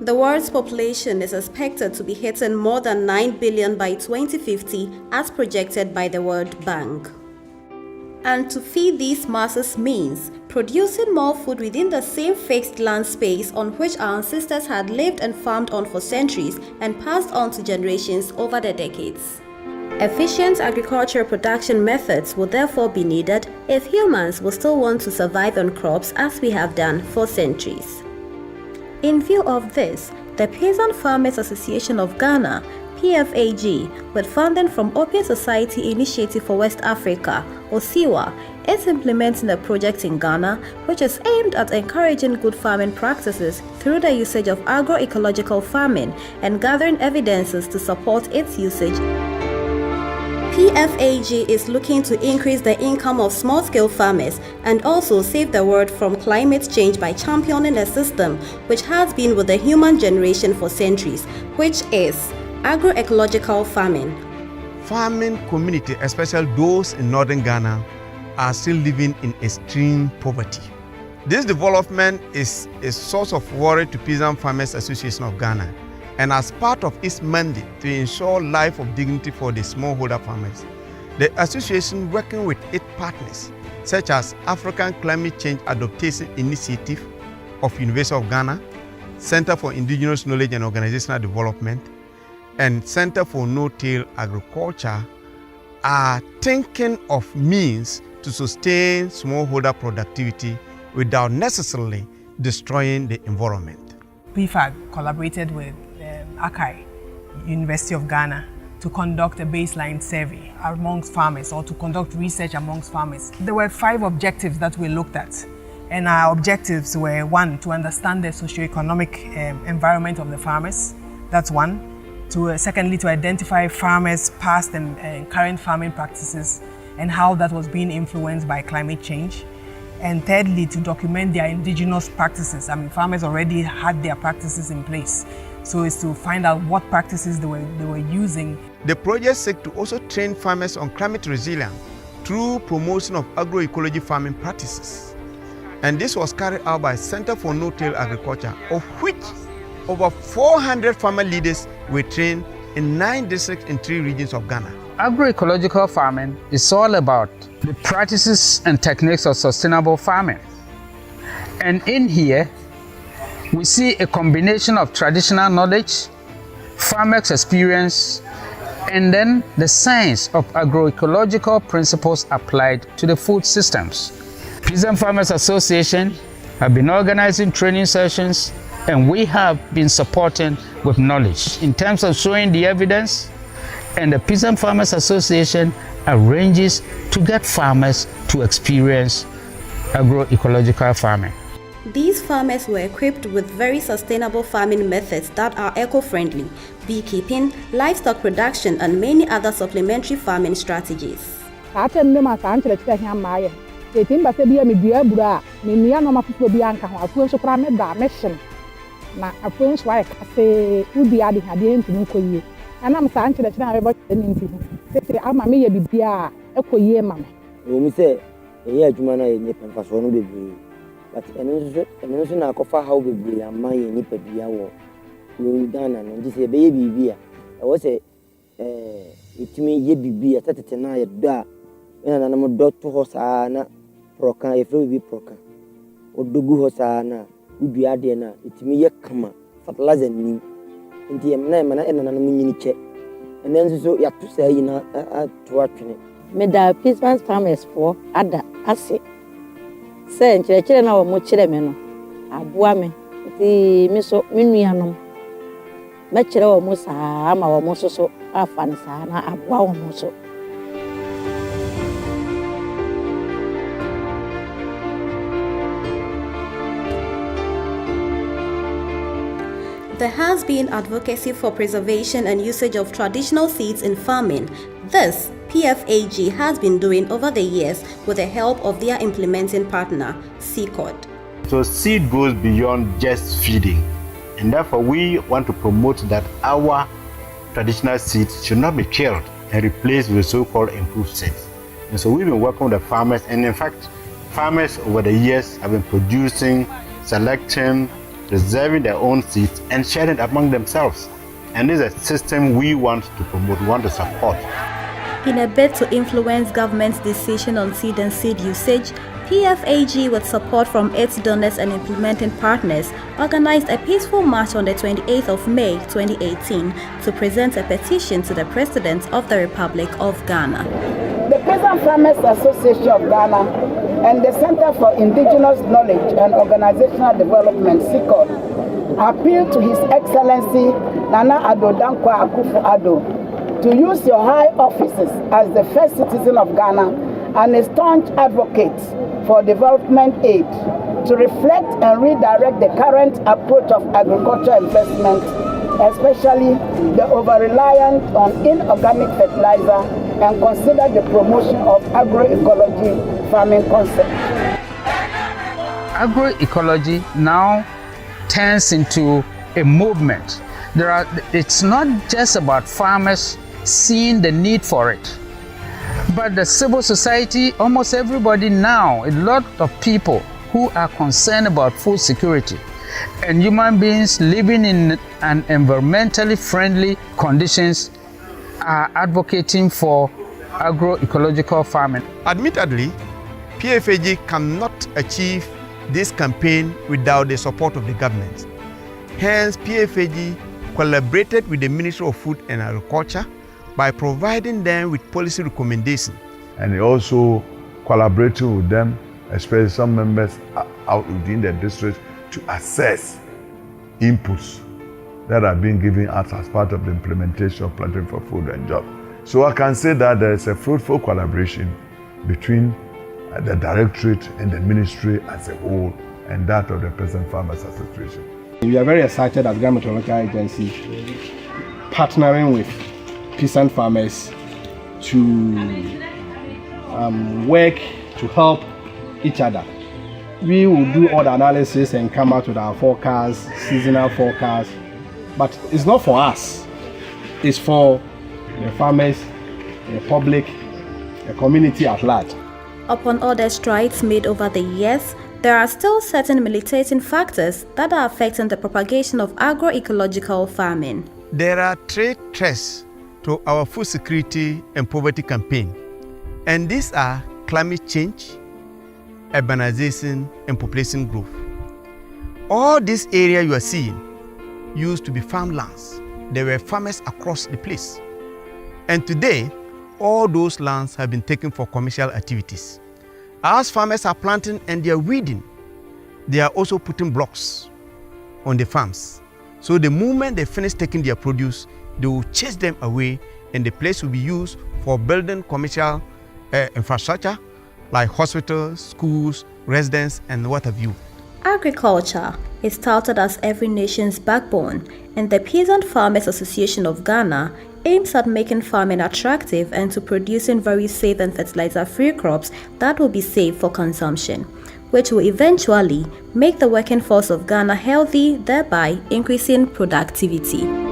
The world's population is expected to be hitting more than 9 billion by 2050 as projected by the World Bank. And to feed these masses means producing more food within the same fixed land space on which our ancestors had lived and farmed on for centuries and passed on to generations over the decades. Efficient agricultural production methods will therefore be needed if humans will still want to survive on crops as we have done for centuries. In view of this, the Peasant Farmers Association of Ghana, PFAG, with funding from Open Society Initiative for West Africa, OSIWA, is implementing a project in Ghana which is aimed at encouraging good farming practices through the usage of agroecological farming and gathering evidences to support its usage. PFAG is looking to increase the income of small-scale farmers and also save the world from climate change by championing a system which has been with the human generation for centuries, which is agroecological farming. Farming community, especially those in northern Ghana, are still living in extreme poverty. This development is a source of worry to Peasant Farmers Association of Ghana, and as part of its mandate to ensure life of dignity for the smallholder farmers, the association, working with its partners, such as African Climate Change Adaptation Initiative of University of Ghana, Center for Indigenous Knowledge and Organizational Development, and Center for No-Till Agriculture, are thinking of means to sustain smallholder productivity without necessarily destroying the environment. PFAG collaborated with Akai, University of Ghana, to conduct a baseline survey amongst farmers, or to conduct research amongst farmers. There were 5 objectives that we looked at, and our objectives were: 1, to understand the socioeconomic environment of the farmers. That's 1. Secondly, to identify farmers' past and current farming practices and how that was being influenced by climate change. And thirdly, to document their indigenous practices. I mean, farmers already had their practices in place. So it's to find out what practices they were using. The project seeks to also train farmers on climate resilience through promotion of agroecology farming practices. And this was carried out by Center for No-Till Agriculture, of which over 400 farmer leaders were trained in 9 districts in 3 regions of Ghana. Agroecological farming is all about the practices and techniques of sustainable farming. And in here, we see a combination of traditional knowledge, farmers' experience, and then the science of agroecological principles applied to the food systems. Peasant Farmers Association have been organizing training sessions, and we have been supporting with knowledge in terms of showing the evidence, and the Peasant Farmers Association arranges to get farmers to experience agroecological farming. These farmers were equipped with very sustainable farming methods that are eco-friendly, beekeeping, livestock production, and many other supplementary farming strategies. But and also na kofa how be ama ye ni padua wo Ghana no just say be bibia e wo say itimi ye bibia tetete na ye do a na mo do to ho saa na proka e fro bi proka odogu ho saa na udua de na itimi ye kama fertilizer ni nti em na na na mo nyini che enen so ya to say yi na to atwene me da Peasant Farmers for ada ase say nkyerɛkyerɛ na wɔ mo kyerɛ me no aboa me nti me so me nuanom mɛkyerɛ wɔ mo saa ma wɔ mo so afa ne saa na aboa wɔ mo so. There has been advocacy for preservation and usage of traditional seeds in farming. This PFAG has been doing over the years with the help of their implementing partner, CCOD. So seed goes beyond just feeding, and therefore we want to promote that our traditional seeds should not be killed and replaced with so-called improved seeds. And so we've been working with the farmers, and in fact, farmers over the years have been producing, selecting, preserving their own seeds and sharing it among themselves. And this is a system we want to promote, we want to support. In a bid to influence government's decision on seed and seed usage, PFAG, with support from its donors and implementing partners, organized a peaceful march on the 28th of May 2018 to present a petition to the President of the Republic of Ghana. The Peasant Farmers Association of Ghana and the Center for Indigenous Knowledge and Organizational Development, CICOD, appeal to His Excellency Nana Addo Dankwa Akufo-Addo to use your high offices as the first citizen of Ghana and a staunch advocate for development aid to reflect and redirect the current approach of agriculture investment, especially the over-reliance on inorganic fertilizer, and consider the promotion of agroecology farming concept. Agroecology now turns into a movement. It's not just about farmers seeing the need for it, but the civil society, almost everybody now, a lot of people who are concerned about food security and human beings living in an environmentally friendly conditions are advocating for agroecological farming. Admittedly, PFAG cannot achieve this campaign without the support of the government. Hence, PFAG collaborated with the Ministry of Food and Agriculture by providing them with policy recommendations. And also collaborating with them, especially some members out within the district, to assess inputs that are being given us as part of the implementation of Planting for Food and Jobs. So I can say that there is a fruitful collaboration between the Directorate and the Ministry as a whole and that of the Peasant Farmers Association. We are very excited as Ghana Meteorological Agency partnering with peasant farmers to work to help each other. We will do all the analysis and come out with our forecast, seasonal forecast, but it's not for us, it's for the farmers, the public, the community at large. Upon all the strides made over the years, there are still certain militating factors that are affecting the propagation of agroecological farming. There are three threats to our food security and poverty campaign, and these are climate change, urbanization, and population growth. All this area you are seeing used to be farmlands. There were farmers across the place. And today, all those lands have been taken for commercial activities. As farmers are planting and they are weeding, they are also putting blocks on the farms. So the moment they finish taking their produce, they will chase them away and the place will be used for building commercial infrastructure like hospitals, schools, residents, and what have you. Agriculture is touted as every nation's backbone, and the Peasant Farmers Association of Ghana aims at making farming attractive and to producing very safe and fertilizer-free crops that will be safe for consumption, which will eventually make the working force of Ghana healthy, thereby increasing productivity.